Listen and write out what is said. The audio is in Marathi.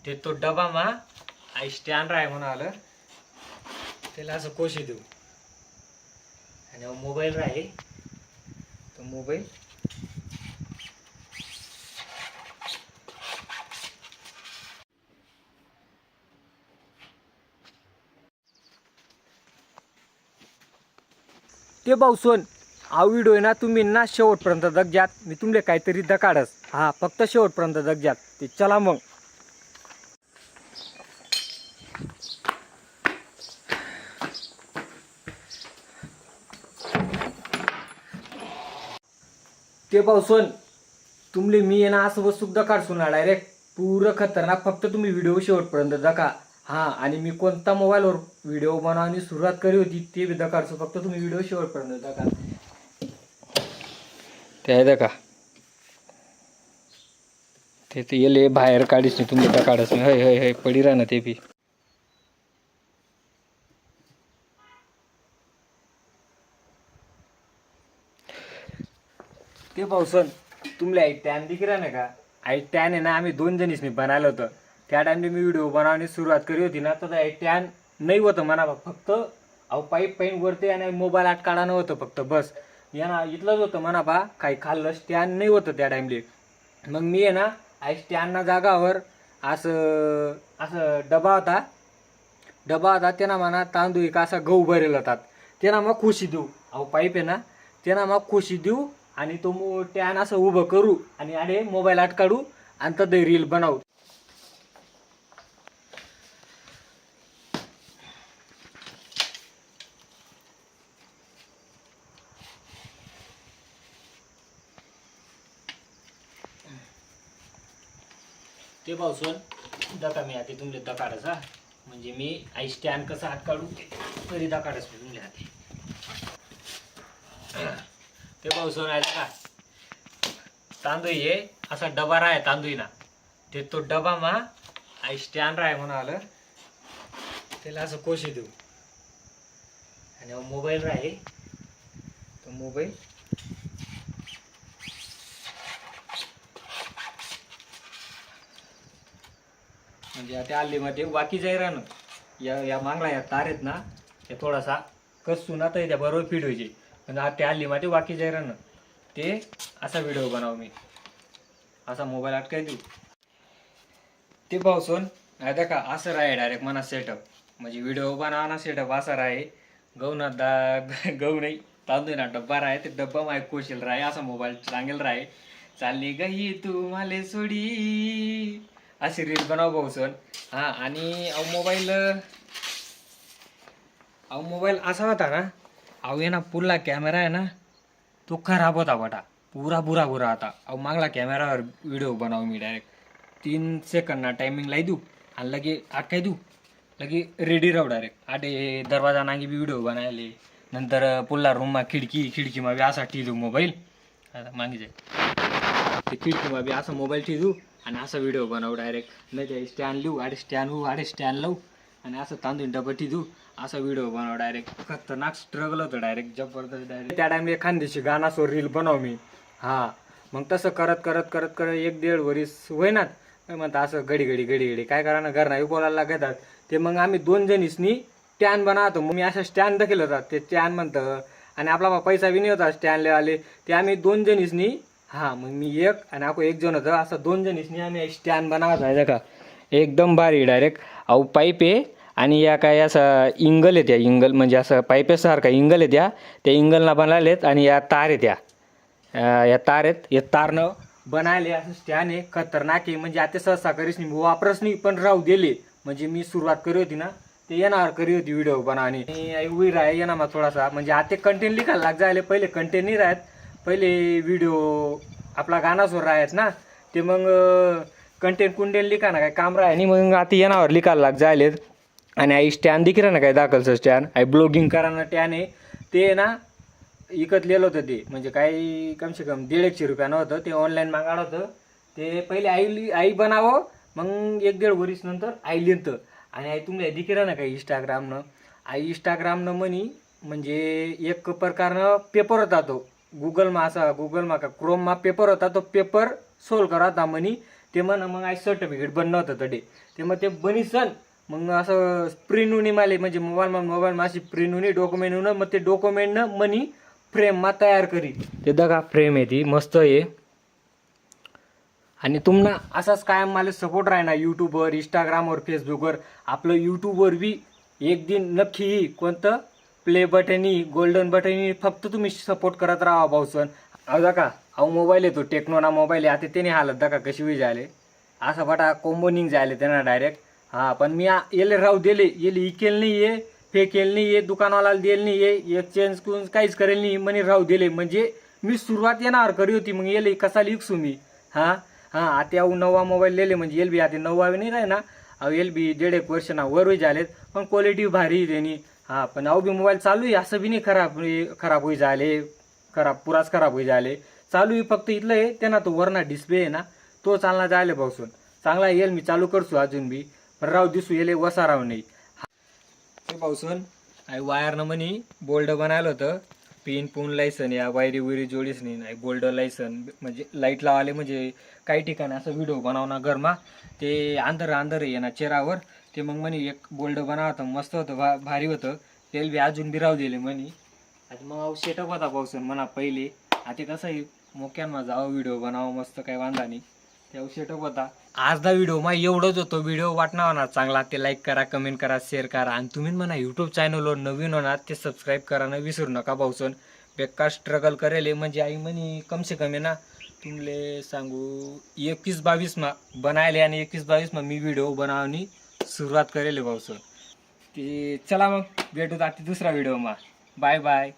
ते तो डबा मा आई स्टँड राय म्हणून आलं त्याला असं कोशी देऊ आणि मोबाईल राहील तो मोबाईल ते भाऊसोन हा व्हिडिओ आहे ना तुम्ही ना शेवटपर्यंत जगज्यात मी तुमले काहीतरी दकाडस हा फक्त शेवटपर्यंत जगज्यात ते चला मग ते भाऊसोन तुमले मी आहे ना असं वस्तू दकाड सुना डायरेक्ट पूर्ण खतरनाक फक्त तुम्ही व्हिडिओ शेवटपर्यंत दका हा आणि मी कोणता मोबाईलवर व्हिडिओ बनवण्याची सुरुवात करी होती ते बी दकाडसो फक्त तुम्ही व्हिडिओ शेवटपर्यंत दका ते आहे का ते येले बाहेर काढीस नाही तुम्ही दकाडच नाही हय हय हय पडी राह ना ते बी ते भाऊसन तुमले आई टॅन दिख ना का आई टॅन आहे ना आम्ही 2 जणीसनी बनायला होतं त्या टाइमला मी व्हिडिओ बनवण्याची सुरुवात करी होती ना तर आई टॅन नाही होतं म्हणा फक्त अहो पाईप पाईन वरती आणि मोबाईल आत काढानं होतं फक्त बस या ना इथलंच होतं म्हणा बा काही खाल्लं स्टँड नाही होतं त्या टाइमले मग मी आहे ना आई स्टँडना जागावर असं असं डबा होता त्यांना म्हणा तांदूळ का असा गहू भरेल होतात त्यांना मग खुशी देऊ अहो पाईप आहे ना त्यांना मग खुशी देऊ आणि तो टॅन असं उभं करू आणि अरे मोबाईल आत काढू आणि तर रील बनवू ते भाऊसोन दका मी हाती तुमले दकाडस हा म्हणजे मी आई स्टँड कसं हात काढू तरी दकाडस मी तुमल्या हाती ते भाऊसोन आहे का तांदूळ ये असा डबा राय तांदूळ ना ते तो डबा मा आई स्टँड राय म्हणून आलं त्याला असं कोशी देऊ आणि मोबाईल राहील तो मोबाईल म्हणजे आता आलीमध्ये वाकी जाई राहणं या मागला या तार आहेत ना ते थोडासा कसून ना तर त्या बरोबर फिट व्हायचे पण त्या आलीमध्ये वाकी जाई राहणं ते असा व्हिडिओ बनाव मी असा मोबाईल अटकाय देऊ ते भाऊसोन आता का असं राहे डायरेक्ट मना सेटअप म्हणजे व्हिडिओ बनवणं सेटअप असा राहे गहू ना गहू नाही तांदूळ ना डब्बा राहे ते डब्बा माय कोशील राहे असा मोबाईल चांगेल राहे चालली गही तू माले सोडी अशी रील बनव भाऊसोन हा आणि मोबाईल असा होता ना अहो ये ना पुढला कॅमेरा आहे ना तो खराब होता बटा पुरा बुरा होता अहो मागला कॅमेरावर व्हिडिओ बनव मी डायरेक्ट 3 सेकंड ना टायमिंग लाई देऊ आणि लगे अटकाय देऊ लगे रेडी राहू डायरेक्ट आटे दरवाजा नांगी बी व्हिडिओ बनायले नंतर पुढला रूम मा खिडकी मा बी असा ठी देऊ मोबाईल आता मागे जाय ते खिडकी मा बी असा मोबाईल ठी देऊ आणि असा व्हिडिओ बनवू डायरेक्ट नाही ते स्टँड लिहू आडे स्टँड लावू आणि असं तांदूळ डबटी देऊ असा व्हिडिओ बनव डायरेक्ट खतरनाक स्ट्रगल होतं डायरेक्ट जबरदस्त डायरेक्ट त्या टाइमला एखाद्याशी गाणा सो रील बनव मी हा मग तसं करत 1-1.5 वर्ष होईनात म्हणता असं घडी काय करा ना घर नाही बोलायला लागतात ते मग आम्ही 2 जणीसनी स्टँड बनवतो मग मी असं स्टँड देखील होतात ते स्टँड म्हणतं आणि आपला पैसा बी नाही होता स्टँडले आले ते आम्ही 2 जणीसनी हा मग मी एक आणि आपण 1 जण होतं असं 2 जणीसनी आम्ही स्टँड बनावत आहे का एकदम भारी डायरेक्ट अहो पाईप आहे आणि या काय असं इंगल आहे त्या इंगल म्हणजे असं पाईपेसारखा इंगल आहे त्या इंगलना बनालेत आणि या तार आहे या तार आहेत या तारनं बनायले असं स्टँड आहे खतरनाक आहे म्हणजे आता सहसा करीस नाही वापरच नाही पण राहू दिले म्हणजे मी सुरुवात करी होती ना ते येणार करी होती व्हिडिओ बनावणे उभी राह येणार मग थोडासा म्हणजे आता कंटेंट लिखायला लाग जायले पहिले कंटेंट नाही राहत पहिले व्हिडिओ आपला गाणा सोर राहत ना ते मग कंटेंट लिखा ना काय काम राह आणि मग आता येणावर लिखायला लाग जायलेत आणि आई स्टँड दिख ना काय दाखलचं स्टँड आई ब्लॉगिंग कराना टॅन आहे ते ना विकत लिहिलं होतं ते म्हणजे काही कमसे कम 150 रुपयानं होतं ते ऑनलाईन मागाडं होतं ते पहिले आई बनावं मग 1-1.5 वर्ष नंतर आई लिहितं आणि आई तुम्हाला दिखेल ना काही इंस्टाग्रामनं म्हणी म्हणजे एक प्रकारनं पेपर होता तो गुगल मा का क्रोम मा पेपर होता तो पेपर सोल्व करा होता म्हणी ते म्हण मग आई सर्टिफिकेट बनणं होतं तडे ते मग ते बनीसन मग असं प्रिंटून माले म्हणजे मोबाईल माशी प्रिंटून डॉक्युमेंट मग ते डॉक्युमेंटनं मनी फ्रेम मा तयार करी ते दगा फ्रेम आहे ती मस्त आहे. आणि तुम्हाला असाच कायम मला सपोर्ट राहणार यूट्यूबवर इंस्टाग्रामवर फेसबुकवर. आपलं यूट्यूबवर बी एक दिन नक्की कोणतं प्ले बटनी गोल्डन बटनी फक्त तुम्ही सपोर्ट करत राहा भाऊसन. अहो का अहो मोबाईल येतो टेक्नोना मोबाईल आहे आता त्याने हालत दाखा कशी बी झाले असं बटा कोंबोनिंग झाले त्यांना डायरेक्ट. हा पण मी येले राहू दिले येले इकेल नाही ये फेकेल नाही ये दुकानवाला दिले नाही ये एक्सचेंज करून काहीच करेल नाही म्हणे राहू दिले म्हणजे मी सुरुवात येणार करी होती मग येले कसा लिखसू मी. हा हा आता नवा मोबाईल लिहिले म्हणजे एल बी आता नवा नाही राही ना अहो एल बी 1.5 वर्ष ना वर झालेत पण क्वालिटी भारी त्यांनी. हा पण अहो बी मोबाईल चालू आहे असं बी नाही खराब होई झाले पुराच खराब होई झाले चालू आहे फक्त इथलं आहे त्यांना तो वरना डिस्प्ले आहे ना तो चालना जायला पासून चांगला येईल मी चालू करसू अजून बी पण राव दिसू येले वसा राव नाही. ते पासून वायरनं म्हणे बोल्ड बनायला होतं पिन पून लायसन या वायरी विरी जोडीच नाही बोल्ड लायसन म्हणजे लाईट लावाले म्हणजे काही ठिकाणी असं व्हिडिओ बनवणार गरमा ते अंधार आहे ना चेहरावर ते मग म्हणे एक बोल्ड बनावं मस्त होतं भारी होतं तेल बी अजून बी राहू दिले म्हणे. आता मग सेटअप होता पाऊसन म्हणा पहिले आता कसं आहे मोक्यान जावं व्हिडिओ बनावं मस्त काही वांधा नाही तेव्हा सेटअप होता. आजचा व्हिडिओ मग एवढंच होतो व्हिडिओ वाटणार होणार चांगला ते लाईक करा कमेंट करा शेअर करा आणि तुम्ही म्हणा यूट्यूब चॅनलवर नवीन होणार ते सबस्क्राईब करायला विसरू नका भाऊसन. बेकार स्ट्रगल करेल म्हणजे आई म्हणे कमसे कमी ना तुमले सांगू 21-22 मा बनायले आणि 21-22 मा मी व्हिडिओ बनवणी सुरुवात करेल भाऊसन. ते चला मग भेटू आता दुसरा व्हिडिओ मा बाय बाय.